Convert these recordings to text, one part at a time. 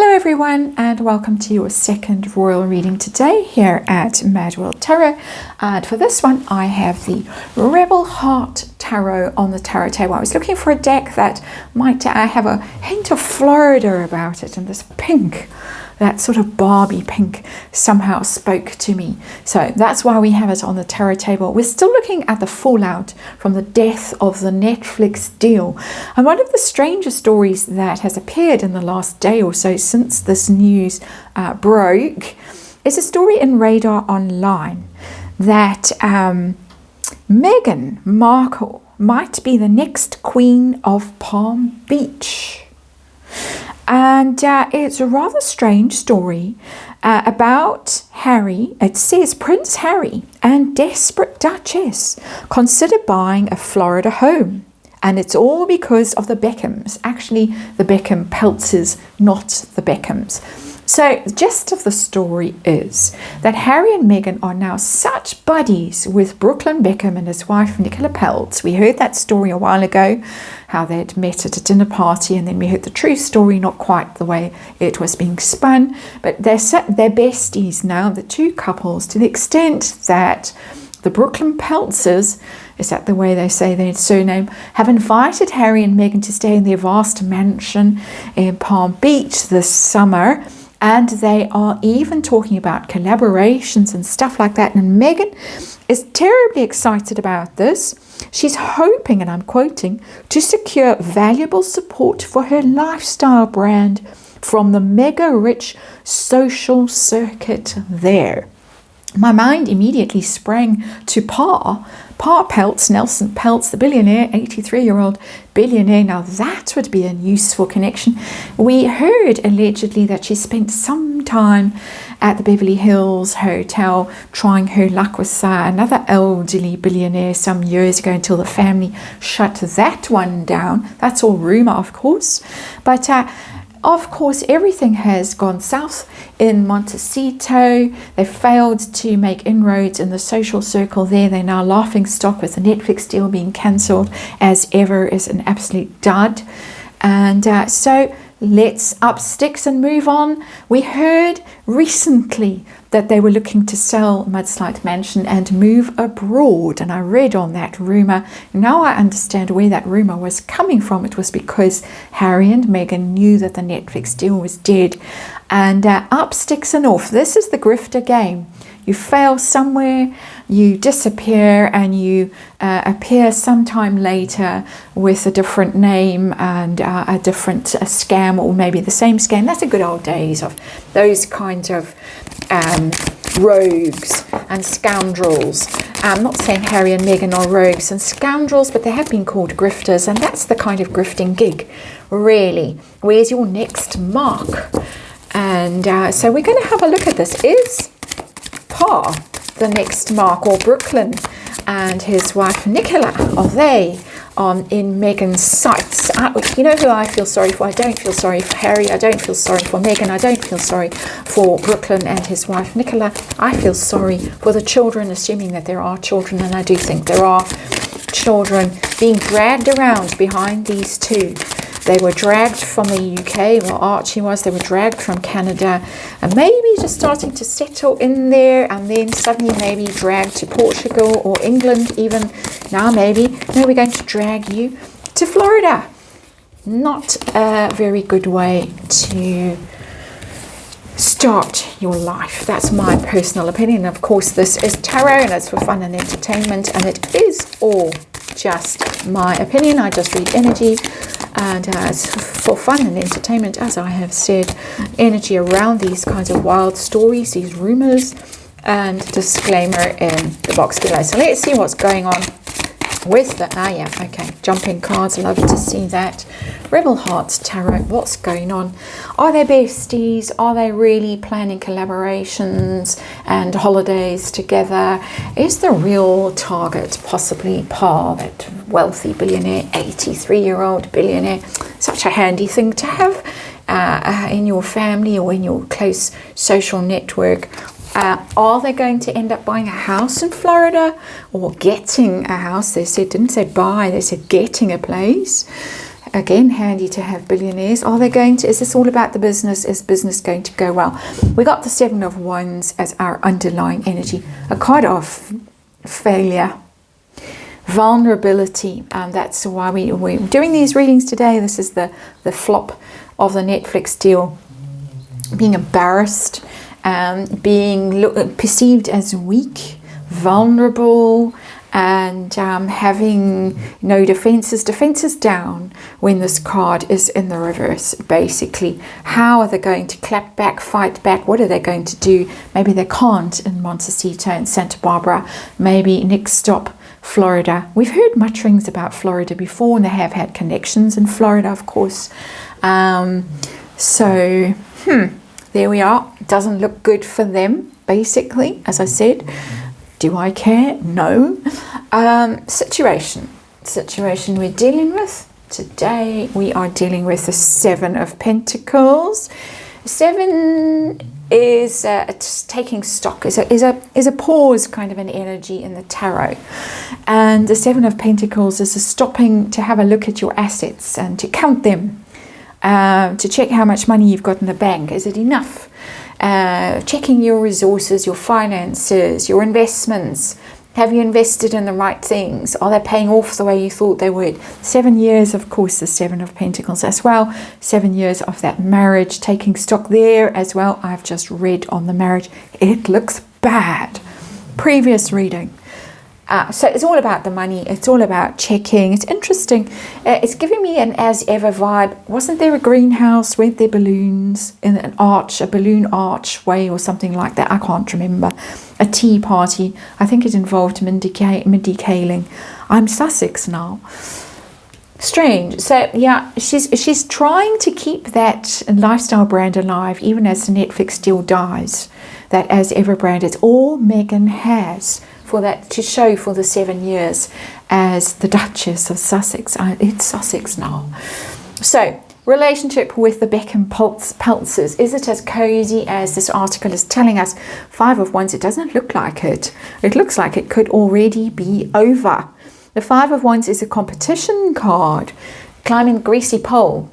Hello everyone, and welcome to your second royal reading today here at MadWorldTarot. And for this one I have the Rebel Heart Tarot on the tarot table. I was looking for a deck that might have a hint of Florida about it, and this pink, that sort of Barbie pink, somehow spoke to me. So that's why we have it on the tarot table. We're still looking at the fallout from the death of the Netflix deal. And one of the strangest stories that has appeared in the last day or so since this news broke is a story in Radar Online that Meghan Markle might be the next Queen of Palm Beach. And it's a rather strange story about Harry. It says Prince Harry and desperate Duchess consider buying a Florida home. And it's all because of the Beckhams. Actually, the Beckham Peltzers, not the Beckhams. So the gist of the story is that Harry and Meghan are now such buddies with Brooklyn Beckham and his wife Nicola Peltz. We heard that story a while ago, how they'd met at a dinner party, and then we heard the true story, not quite the way it was being spun. But they're besties now, the two couples, to the extent that the Brooklyn Peltzers, is that the way they say their surname, have invited Harry and Meghan to stay in their vast mansion in Palm Beach this summer. And they are even talking about collaborations and stuff like that. And Meghan is terribly excited about this. She's hoping, and I'm quoting, to secure valuable support for her lifestyle brand from the mega rich social circuit there. My mind immediately sprang to Pa Peltz, Nelson Peltz, the billionaire, 83-year-old billionaire. Now that would be a useful connection. We heard allegedly that she spent some time at the Beverly Hills Hotel trying her luck with another elderly billionaire some years ago until the family shut that one down. That's all rumor, of course. But of course, everything has gone south in Montecito. They failed to make inroads in the social circle there. They're now laughing stock with the Netflix deal being cancelled as ever is an absolute dud. And so let's up sticks and move on. We heard recently that they were looking to sell Mudslide Mansion and move abroad. And I read on that rumour. Now I understand where that rumour was coming from. It was because Harry and Meghan knew that the Netflix deal was dead. And up sticks and off. This is the grifter game. You fail somewhere, you disappear, and you appear sometime later with a different name and a different scam, or maybe the same scam. That's the good old days of those kinds of rogues and scoundrels. I'm not saying Harry and Meghan are rogues and scoundrels, but they have been called grifters, and that's the kind of grifting gig, really. Where's your next mark? And so we're going to have a look at this. Is Pa the next mark, or Brooklyn and his wife Nicola, are they in Meghan's sights? You know who I feel sorry for? I don't feel sorry for Harry. I don't feel sorry for Meghan. I don't feel sorry for Brooklyn and his wife Nicola. I feel sorry for the children, assuming that there are children, and I do think there are children being dragged around behind these two. They were dragged from the UK, well, Archie was. They were dragged from Canada, and maybe just starting to settle in there, and then suddenly maybe dragged to Portugal or England even. Now maybe, no, we're going to drag you to Florida. Not a very good way to start your life. That's my personal opinion. Of course, this is tarot, and it's for fun and entertainment, and it is all just my opinion. I just read energy, and it's for fun and entertainment, as I have said. Energy around these kinds of wild stories, these rumors, and disclaimer in the box below. So let's see what's going on with the jumping cards. Love to see that. Rebel Hearts Tarot, what's going on? Are they besties? Are they really planning collaborations and holidays together? Is the real target possibly Pa, that wealthy billionaire, 83-year-old billionaire? Such a handy thing to have in your family or in your close social network. Are they going to end up buying a house in Florida, or getting a house? They said, didn't say buy, they said getting a place. Again, handy to have billionaires. Is this all about the business? Is business going to go well? We got the 7 of Wands as our underlying energy. A card of failure, vulnerability. That's why we're doing these readings today. This is the flop of the Netflix deal. Being embarrassed, being perceived as weak, vulnerable, and having no defenses down when this card is in the reverse. Basically, how are they going to clap back, fight back? What are they going to do? Maybe they can't in Montecito and Santa Barbara. Maybe next stop, Florida. We've heard mutterings about Florida before, and they have had connections in Florida, of course. There we are. Doesn't look good for them, basically, as I said. Do I care? No. Situation we're dealing with today. We are dealing with the 7 of Pentacles. 7 is taking stock. Is a pause kind of an energy in the tarot, and the 7 of Pentacles is a stopping to have a look at your assets and to count them, to check how much money you've got in the bank. Is it enough? Checking your resources, your finances, your investments. Have you invested in the right things? Are they paying off the way you thought they would? 7 years, of course, the 7 of Pentacles as well. 7 years of that marriage, taking stock there as well. I've just read on the marriage. It looks bad. Previous reading. So it's all about the money. It's all about checking. It's interesting. It's giving me an as ever vibe. Wasn't there a greenhouse? Weren't there balloons in an arch, a balloon archway or something like that? I can't remember. A tea party. I think it involved Mindy Kaling. I'm Sussex now. Strange. So yeah, she's trying to keep that lifestyle brand alive, even as the Netflix deal dies. That as ever brand. It's all Meghan has. For that to show for the 7 years as the Duchess of Sussex. It's Sussex now. So, relationship with the Beckham Peltzers. Is it as cozy as this article is telling us? 5 of Wands, it doesn't look like it. It looks like it could already be over. The 5 of Wands is a competition card. Climbing the greasy pole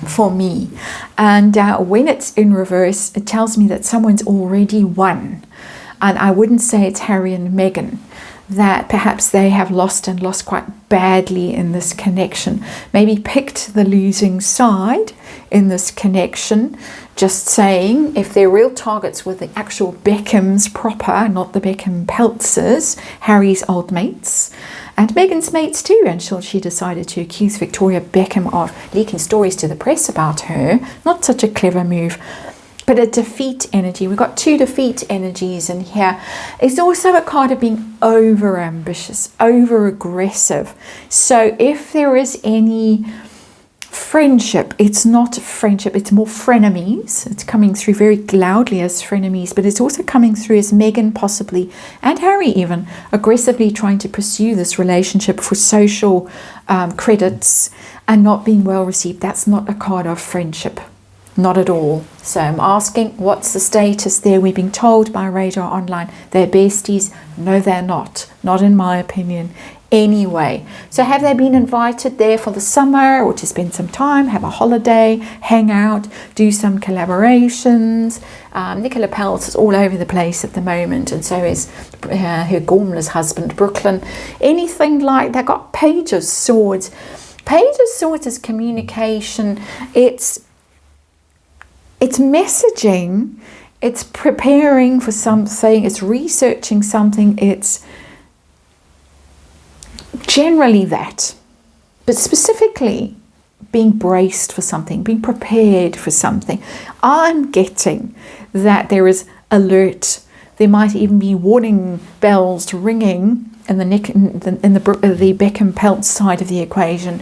for me. And when it's in reverse, it tells me that someone's already won. And I wouldn't say it's Harry and Meghan, that perhaps they have lost quite badly in this connection. Maybe picked the losing side in this connection. Just saying, if they're real targets with the actual Beckhams proper, not the Beckham Peltzers, Harry's old mates, and Meghan's mates too, until she decided to accuse Victoria Beckham of leaking stories to the press about her. Not such a clever move. But a defeat energy. We've got 2 defeat energies in here. It's also a card of being over ambitious, over aggressive. So if there is any friendship, it's not friendship, it's more frenemies. It's coming through very loudly as frenemies, but it's also coming through as Meghan possibly, and Harry even, aggressively trying to pursue this relationship for social credits and not being well received. That's not a card of friendship. Not at all. So I'm asking, what's the status there? We've been told by Radar Online they're besties. No, they're not. Not in my opinion. Anyway, so have they been invited there for the summer or to spend some time, have a holiday, hang out, do some collaborations? Nicola Peltz is all over the place at the moment, and so is her gormless husband, Brooklyn. Anything like that. Got Page of Swords. Page of Swords is communication. It's messaging, it's preparing for something, it's researching something, it's generally that. But specifically, being braced for something, being prepared for something. I'm getting that there is alert. There might even be warning bells ringing in the Beckham Peltz side of the equation.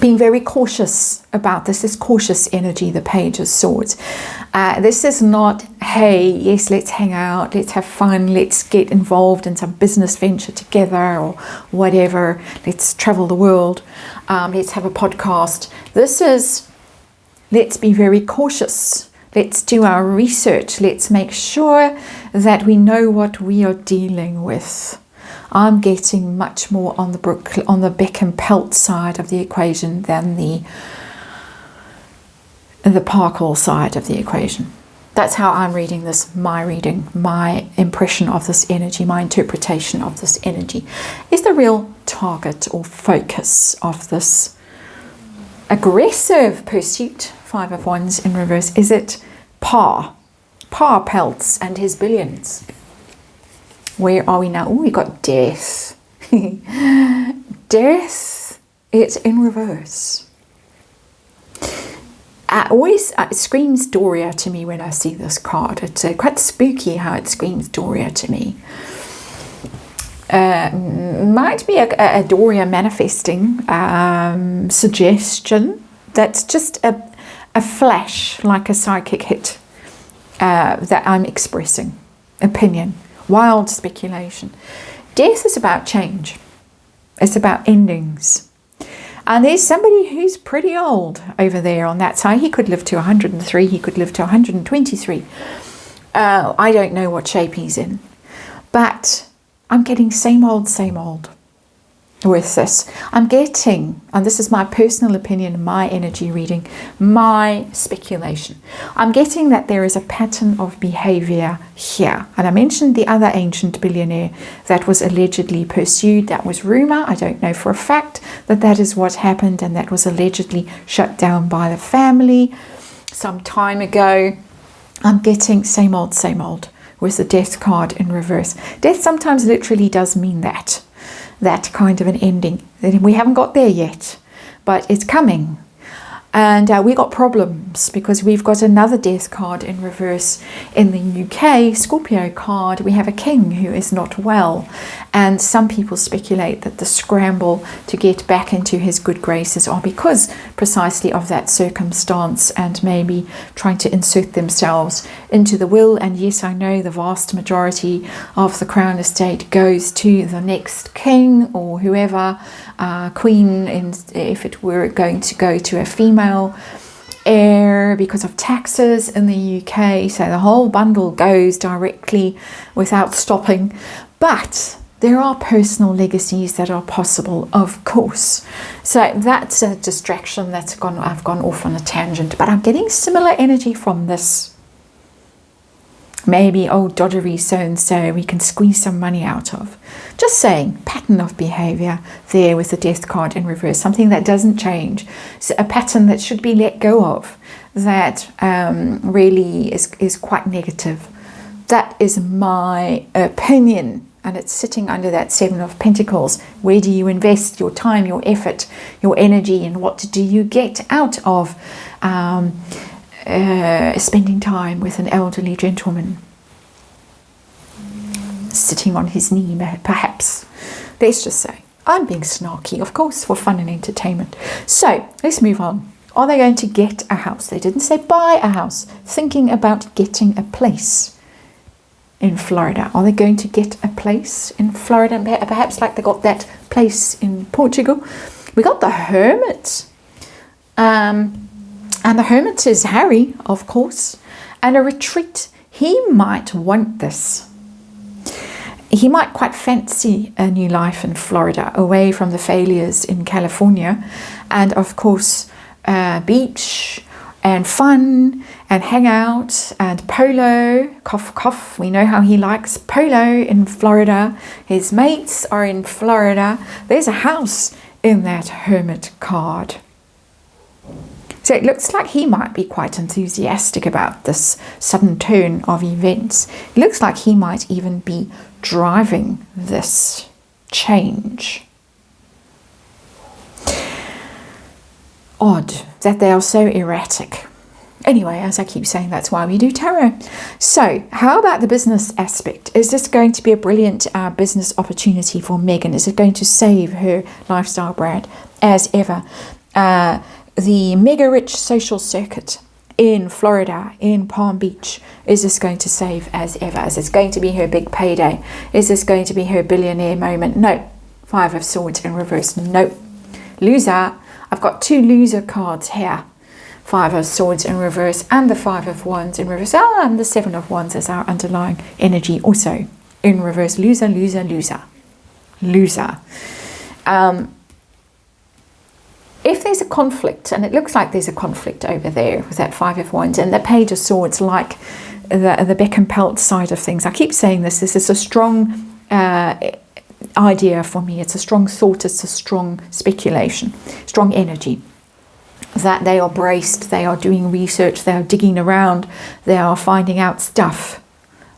Being very cautious about this. This cautious energy, the Page of Swords. This is not, hey, yes, let's hang out, let's have fun, let's get involved in some business venture together or whatever, let's travel the world, let's have a podcast. This is, let's be very cautious. Let's do our research. Let's make sure that we know what we are dealing with. I'm getting much more on the Beck and Pelt side of the equation than the Parkle side of the equation. That's how I'm reading this, my impression of this energy, my interpretation of this energy. Is the real target or focus of this aggressive pursuit, 5 of Wands in reverse, is it Pa Peltz and his billions? Where are we now? Oh, we got Death. Death, it's in reverse. It screams Doria to me when I see this card. It's quite spooky how it screams Doria to me. Might be a Doria manifesting suggestion that's just a flash, like a psychic hit that I'm expressing. Opinion, wild speculation. Death is about change. It's about endings. And there's somebody who's pretty old over there on that side. He could live to 103. He could live to 123. I don't know what shape he's in. But I'm getting same old with this. I'm getting, and this is my personal opinion, my energy reading, my speculation. I'm getting that there is a pattern of behavior here. And I mentioned the other ancient billionaire that was allegedly pursued. That was rumor. I don't know for a fact that is what happened, and that was allegedly shut down by the family some time ago. I'm getting same old with the Death card in reverse. Death sometimes literally does mean that kind of an ending. We haven't got there yet, but it's coming. And we got problems because we've got another Death card in reverse in the UK, Scorpio card. We have a king who is not well. And some people speculate that the scramble to get back into his good graces are because precisely of that circumstance, and maybe trying to insert themselves into the will. And yes, I know the vast majority of the Crown Estate goes to the next king or whoever, queen, if it were going to go to a female heir because of taxes in the UK. So the whole bundle goes directly without stopping. But there are personal legacies that are possible, of course. So that's a distraction I've gone off on a tangent. But I'm getting similar energy from this. Maybe old doddery so-and-so we can squeeze some money out of. Just saying, pattern of behavior there with the Death card in reverse. Something that doesn't change. So a pattern that should be let go of. That really is quite negative. That is my opinion. And it's sitting under that 7 of Pentacles. Where do you invest your time, your effort, your energy, and what do you get out of spending time with an elderly gentleman sitting on his knee, perhaps? Let's just say, I'm being snarky, of course, for fun and entertainment. So let's move on. Are they going to get a house? They didn't say buy a house. Thinking about getting a place in Florida. Are they going to get a place in Florida? Perhaps like they got that place in Portugal. We got the Hermit. And the Hermit is Harry, of course. And a retreat. He might want this. He might quite fancy a new life in Florida, away from the failures in California. And of course, beach and fun and hang out and polo, cough, cough. We know how he likes polo in Florida. His mates are in Florida. There's a house in that Hermit card. So it looks like he might be quite enthusiastic about this sudden turn of events. It looks like he might even be driving this change. Odd that they are so erratic. Anyway, as I keep saying, that's why we do tarot. So how about the business aspect? Is this going to be a brilliant business opportunity for Meghan? Is it going to save her lifestyle brand as ever? The mega rich social circuit in Florida, in Palm Beach, is this going to save as ever? Is this going to be her big payday? Is this going to be her billionaire moment? No. 5 of Swords in reverse. No. Loser. I've got 2 loser cards here. 5 of Swords in reverse and the 5 of Wands in reverse. And the 7 of Wands as our underlying energy also in reverse. Loser, loser, loser. loser. If there's a conflict, and it looks like there's a conflict over there with that Five of Wands and the Page of Swords, like the beck and pelt side of things. I keep saying this is a strong idea for me. It's a strong thought, it's a strong speculation, strong energy. That they are braced, they are doing research, they are digging around, they are finding out stuff.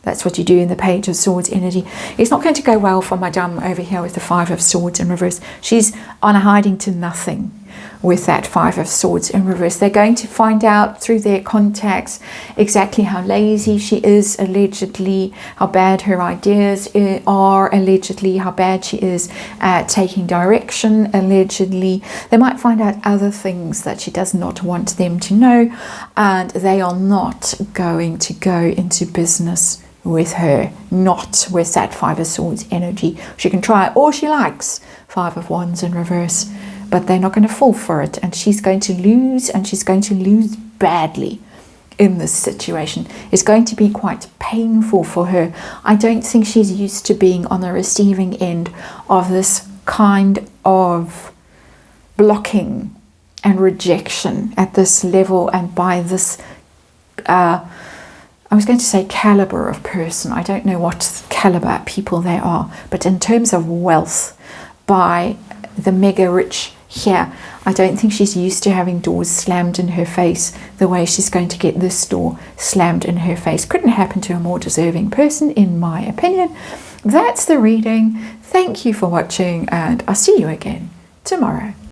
That's what you do in the Page of Swords energy. It's not going to go well for Madame over here with the Five of Swords in reverse. She's on a hiding to nothing with that Five of Swords in reverse. They're going to find out through their contacts exactly how lazy she is, allegedly, how bad her ideas are, allegedly, how bad she is at taking direction, allegedly. They might find out other things that she does not want them to know, and they are not going to go into business with her, not with that Five of Swords energy. She can try all she likes, Five of Wands in reverse, but they're not going to fall for it, and she's going to lose, and she's going to lose badly in this situation. It's going to be quite painful for her. I don't think she's used to being on the receiving end of this kind of blocking and rejection at this level and by this I was going to say caliber of person. I don't know what caliber people they are, but in terms of wealth, by the mega rich here, I don't think she's used to having doors slammed in her face the way she's going to get this door slammed in her face. Couldn't happen to a more deserving person, in my opinion. That's the reading. Thank you for watching, and I'll see you again tomorrow.